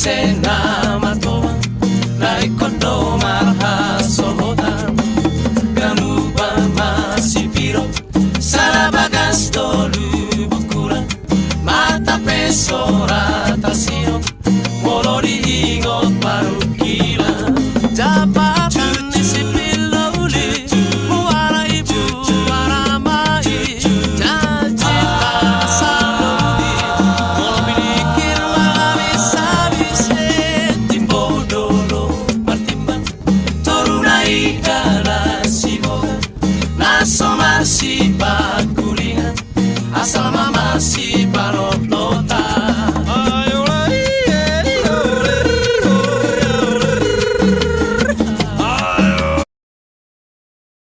sena matoa naikondo marhasohotan ganuba masipiro sarabagasto lubukuran mata pesora tasiro molori ingot parukila jabatan nisipiloli muara ibu maramai janji pasalodi mobilikir habis-habis timbo dolo martimbang toruna ika